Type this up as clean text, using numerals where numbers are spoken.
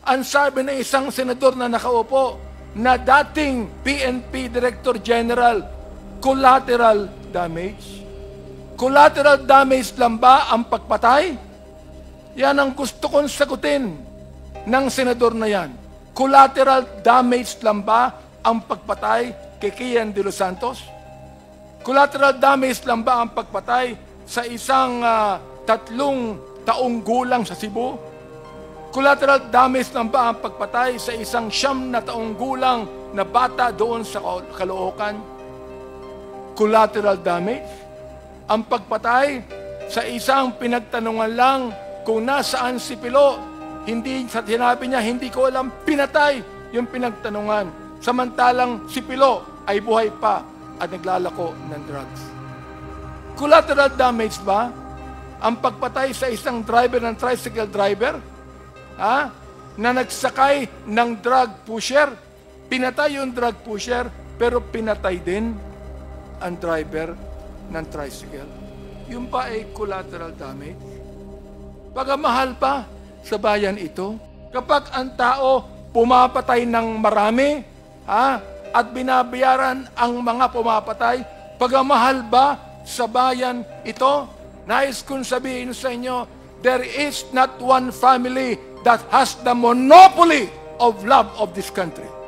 ang sabi ng isang senador na nakaupo na dating PNP Director General, collateral damage? Collateral damage lang ba ang pagpatay? Yan ang gusto kong sagutin ng senador na yan. Collateral damage lang ba ang pagpatay kay Kian de los Santos? Collateral damage lang ba ang pagpatay sa isang 3 taong gulang sa Cebu? Collateral damage lang ba ang pagpatay sa isang 9 na taong gulang na bata doon sa Caloocan? Collateral damage? Ang pagpatay sa isang pinagtanungan lang kung nasaan si Pilo, hindi sa sinabi niya, hindi ko alam, pinatay yung pinagtanungan. Samantalang si Pilo ay buhay pa at naglalako ng drugs. Collateral damage ba ang pagpatay sa isang driver ng tricycle driver na nagsakay ng drug pusher? Pinatay yung drug pusher, pero pinatay din ang driver ng tricycle. Yung pa ay collateral damage. Pagamahal pa sa bayan ito. Kapag ang tao pumapatay ng marami, at binabayaran ang mga pumapatay, pagamahal ba sa bayan ito? Nais kong sabihin sa inyo, there is not one family that has the monopoly of love of this country.